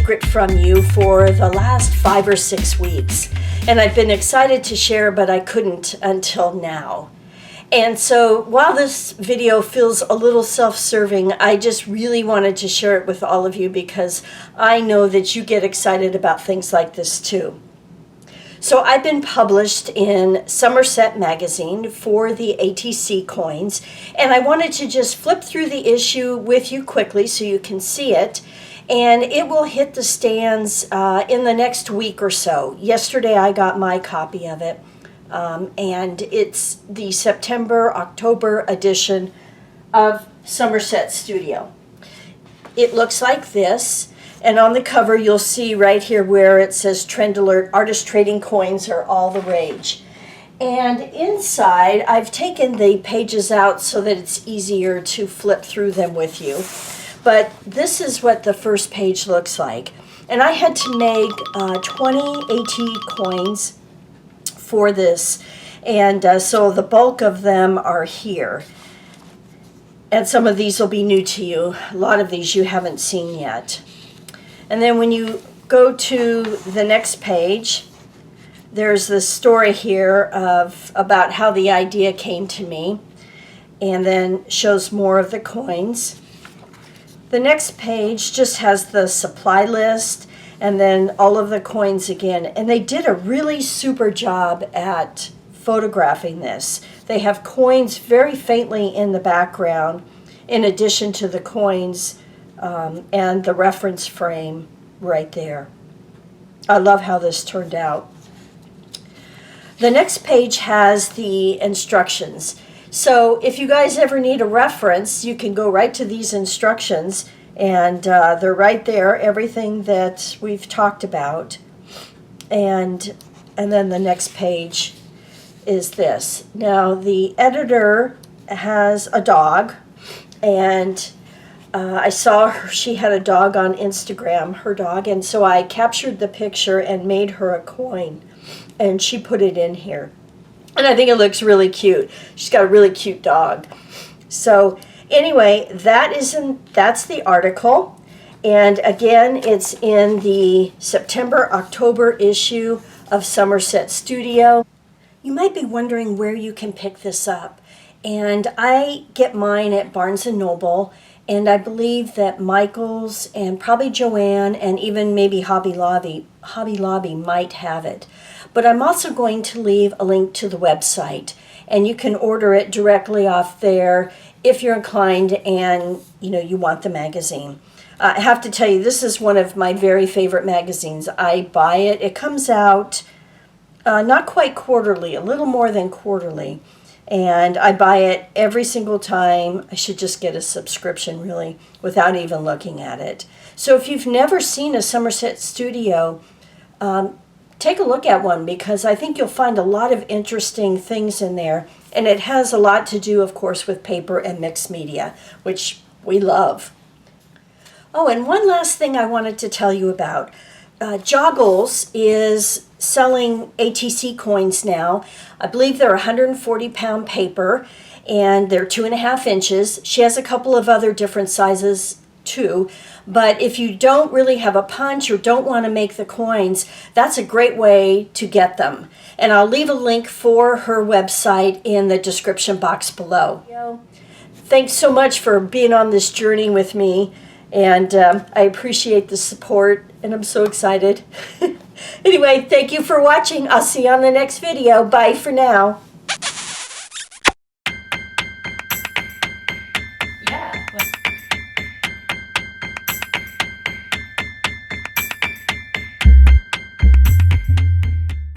secret from you for the last 5 or 6 weeks. And I've been excited to share, but I couldn't until now. And so while this video feels a little self-serving, I just really wanted to share it with all of you because I know that you get excited about things like this too. So I've been published in Somerset magazine for the ATC coins, and I wanted to just flip through the issue with you quickly so you can see it. And it will hit the stands in the next week or so. Yesterday I got my copy of it. And it's the September-October edition of Somerset Studio. It looks like this, and on the cover you'll see right here where it says Trend Alert, Artist Trading Coins are all the rage. And inside I've taken the pages out so that it's easier to flip through them with you. But this is what the first page looks like. And I had to make 20 AT coins for this, and so the bulk of them are here, and some of these will be new to you. A lot of these you haven't seen yet. And then when you go to the next page, there's the story here of about how the idea came to me, and then shows more of the coins. The next page just has the supply list and then all of the coins again. And they did a really super job at photographing this. They have coins very faintly in the background in addition to the coins and the reference frame right there. I love how this turned out. The next page has the instructions. So if you guys ever need a reference, you can go right to these instructions, and they're right there, everything that we've talked about. And then the next page is this. Now the editor has a dog, and I saw her, she had a dog on Instagram, her dog, and so I captured the picture and made her a coin, and she put it in here. And I think it looks really cute. She's got a really cute dog. So anyway, that's the article. And again, it's in the September-October issue of Somerset Studio. You might be wondering where you can pick this up. And I get mine at Barnes & Noble. And I believe that Michael's and probably Joann and even maybe Hobby Lobby might have it. But I'm also going to leave a link to the website, and you can order it directly off there if you're inclined and you want the magazine. I have to tell you, this is one of my very favorite magazines. I buy it. It comes out not quite quarterly, a little more than quarterly. And I buy it every single time. I should just get a subscription, really, without even looking at it. So if you've never seen a Somerset Studio, take a look at one, because I think you'll find a lot of interesting things in there. And it has a lot to do, of course, with paper and mixed media, which we love. Oh, and one last thing I wanted to tell you about. Joggles is selling ATC coins now. I believe they're 140-pound paper, and they're 2.5 inches. She has a couple of other different sizes too, but if you don't really have a punch or don't want to make the coins, that's a great way to get them. And I'll leave a link for her website in the description box below. Thanks so much for being on this journey with me, and I appreciate the support, and I'm so excited. Anyway, thank you for watching. I'll see you on the next video. Bye for now.